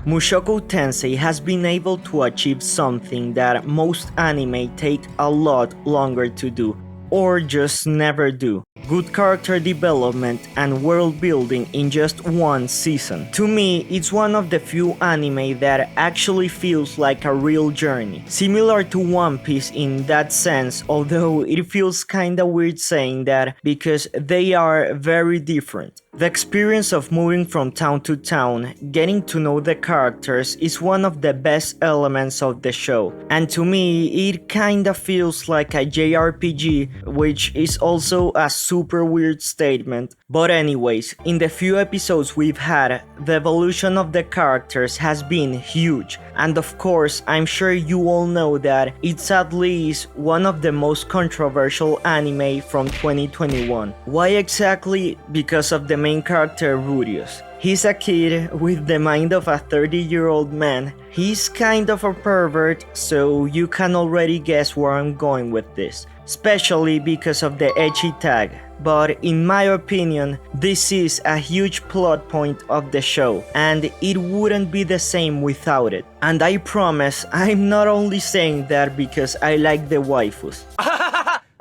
Mushoku Tensei has been able to achieve something that most anime take a lot longer to do, or just never do. Good character development and world building in just one season. To me, it's one of the few anime that actually feels like a real journey. Similar to One Piece in that sense, although it feels kinda weird saying that because they are very different. The experience of moving from town to town, getting to know the characters is one of the best elements of the show, and to me it kinda feels like a JRPG, which is also a super weird statement. But anyways, in the few episodes we've had, the evolution of the characters has been huge, and of course I'm sure you all know that it's at least one of the most controversial anime from 2021. Why exactly? Because of the main character Rudeus. He's a kid with the mind of a 30-year-old man. He's kind of a pervert, so you can already guess where I'm going with this, especially because of the ecchi tag. But in my opinion, this is a huge plot point of the show, and it wouldn't be the same without it. And I promise, I'm not only saying that because I like the waifus.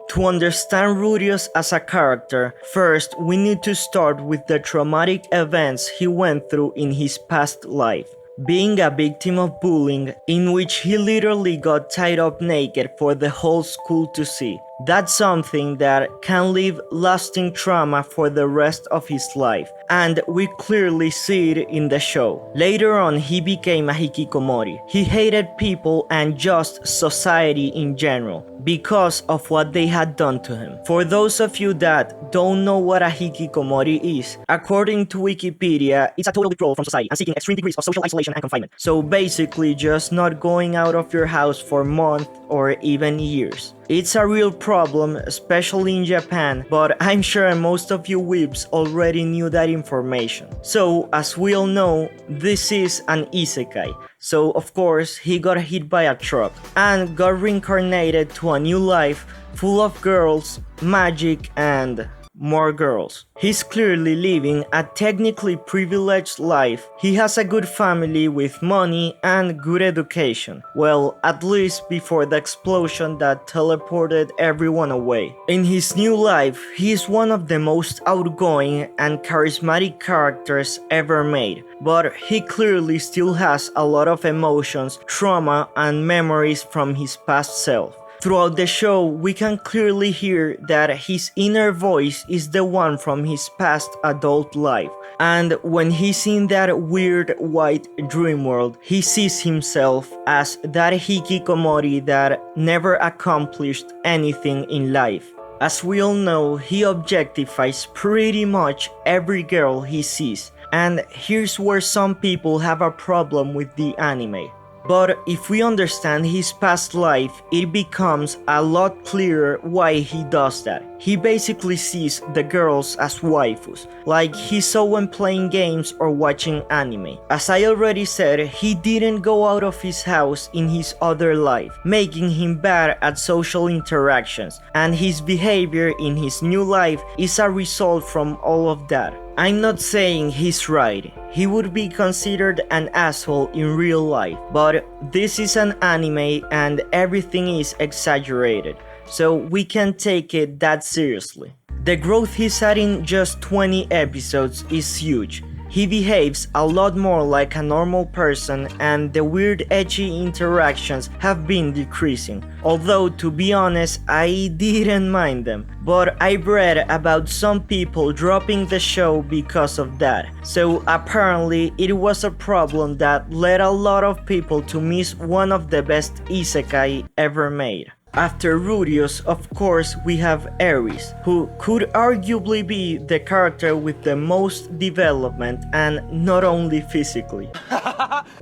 To understand Rudeus as a character, first we need to start with the traumatic events he went through in his past life. Being a victim of bullying, in which he literally got tied up naked for the whole school to see. That's something that can leave lasting trauma for the rest of his life, and we clearly see it in the show. Later on, he became a hikikomori. He hated people and just society in general because of what they had done to him. For those of you that don't know what a hikikomori is, according to Wikipedia, it's a total withdrawal from society and seeking extreme degrees of social isolation and confinement. So basically just not going out of your house for months or even years. It's a real problem, especially in Japan, but I'm sure most of you weebs already knew that information. So, as we all know, this is an isekai. So, of course, he got hit by a truck and got reincarnated to a new life full of girls, magic, and more girls. He's clearly living a technically privileged life. He has a good family with money and good education. Well, at least before the explosion that teleported everyone away. In his new life, he is one of the most outgoing and charismatic characters ever made. But he clearly still has a lot of emotions, trauma, and memories from his past self. Throughout the show, we can clearly hear that his inner voice is the one from his past adult life. And when he's in that weird white dream world, he sees himself as that hikikomori that never accomplished anything in life. As we all know, he objectifies pretty much every girl he sees. And here's where some people have a problem with the anime. But if we understand his past life, it becomes a lot clearer why he does that. He basically sees the girls as waifus, like he saw when playing games or watching anime. As I already said, he didn't go out of his house in his other life, making him bad at social interactions, and his behavior in his new life is a result from all of that. I'm not saying he's right. He would be considered an asshole in real life, but this is an anime and everything is exaggerated, so we can't take it that seriously. The growth he's had in just 20 episodes is huge. He behaves a lot more like a normal person, and the weird ecchi interactions have been decreasing. Although, to be honest, I didn't mind them. But I've read about some people dropping the show because of that. So apparently it was a problem that led a lot of people to miss one of the best isekai ever made. After Rudeus, of course, we have Eris, who could arguably be the character with the most development, and not only physically.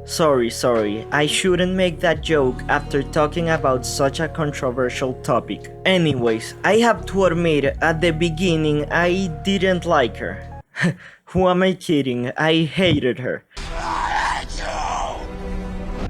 Sorry, I shouldn't make that joke after talking about such a controversial topic. Anyways, I have to admit, at the beginning I didn't like her. Who am I kidding? I hated her.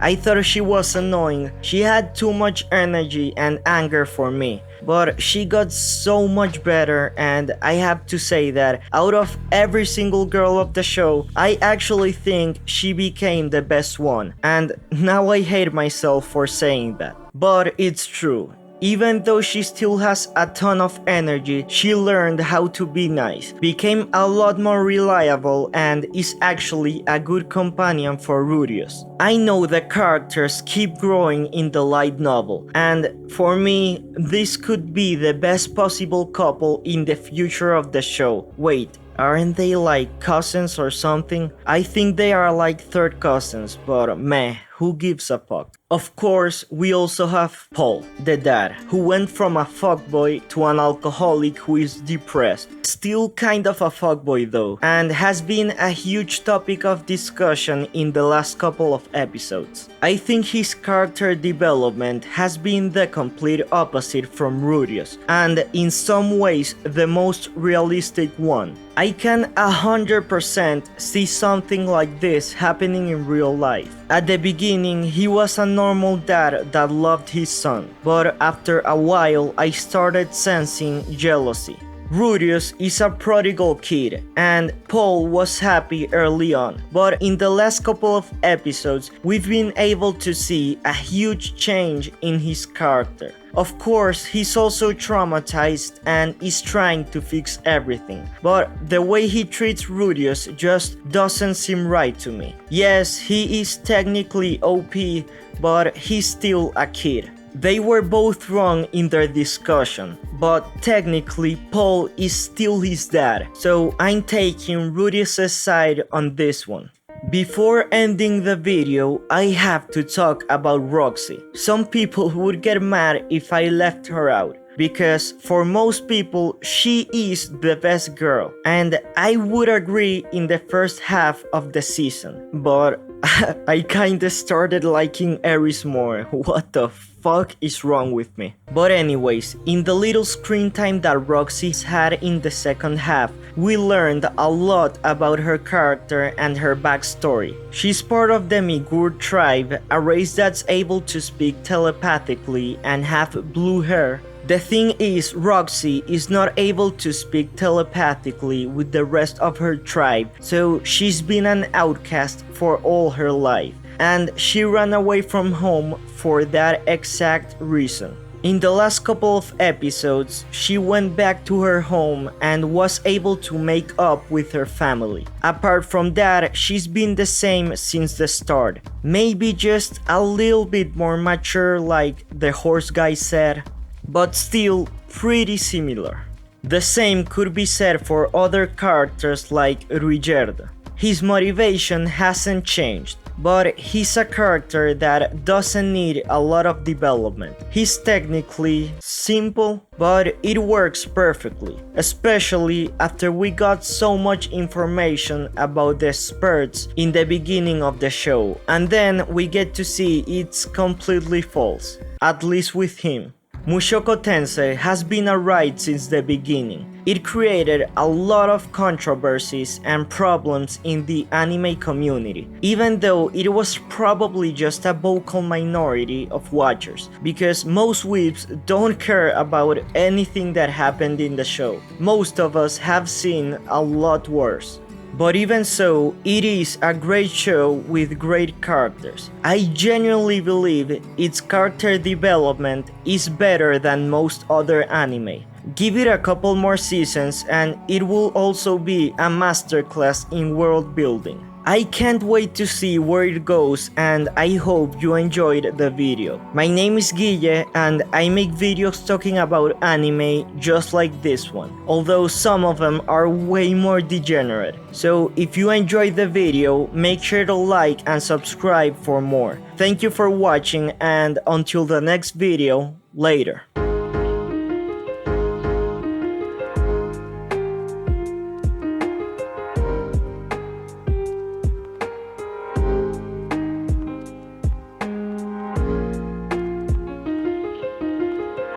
I thought she was annoying. She had too much energy and anger for me. But she got so much better, and I have to say that out of every single girl of the show, I actually think she became the best one. And now I hate myself for saying that. But it's true. Even though she still has a ton of energy, she learned how to be nice, became a lot more reliable, and is actually a good companion for Rudeus. I know the characters keep growing in the light novel, and for me, this could be the best possible couple in the future of the show. Wait, aren't they like cousins or something? I think they are like third cousins, but meh, who gives a fuck? Of course, we also have Paul, the dad, who went from a fuckboy to an alcoholic who is depressed. Still kind of a fuckboy though, and has been a huge topic of discussion in the last couple of episodes. I think his character development has been the complete opposite from Rudeus, and in some ways the most realistic one. I can 100% see something like this happening in real life. At the beginning, he was a normal dad that loved his son, but after a while I started sensing jealousy. Rudeus is a prodigal kid, and Paul was happy early on, but in the last couple of episodes, we've been able to see a huge change in his character. Of course, he's also traumatized and is trying to fix everything, but the way he treats Rudeus just doesn't seem right to me. Yes, he is technically OP, but he's still a kid. They were both wrong in their discussion, but technically Paul is still his dad, so I'm taking Rudeus' side on this one. Before ending the video, I have to talk about Roxy. Some people would get mad if I left her out, because for most people she is the best girl, and I would agree in the first half of the season, but I kinda started liking Eris more. What the fuck is wrong with me? But anyways, in the little screen time that Roxy's had in the second half, we learned a lot about her character and her backstory. She's part of the Migur tribe, a race that's able to speak telepathically and have blue hair. The thing is, Roxy is not able to speak telepathically with the rest of her tribe, so she's been an outcast for all her life, and she ran away from home for that exact reason. In the last couple of episodes, she went back to her home and was able to make up with her family. Apart from that, she's been the same since the start. Maybe just a little bit more mature like the horse guy said, but still pretty similar. The same could be said for other characters like Rudeus. His motivation hasn't changed, but he's a character that doesn't need a lot of development. He's technically simple, but it works perfectly, especially after we got so much information about the spurts in the beginning of the show, and then we get to see it's completely false, at least with him. Mushoku Tensei has been a ride since the beginning. It created a lot of controversies and problems in the anime community, even though it was probably just a vocal minority of watchers, because most weebs don't care about anything that happened in the show. Most of us have seen a lot worse. But even so, it is a great show with great characters. I genuinely believe its character development is better than most other anime. Give it a couple more seasons and it will also be a masterclass in world building. I can't wait to see where it goes, and I hope you enjoyed the video. My name is Giyeh and I make videos talking about anime just like this one, although some of them are way more degenerate. So if you enjoyed the video, make sure to like and subscribe for more. Thank you for watching, and until the next video, later.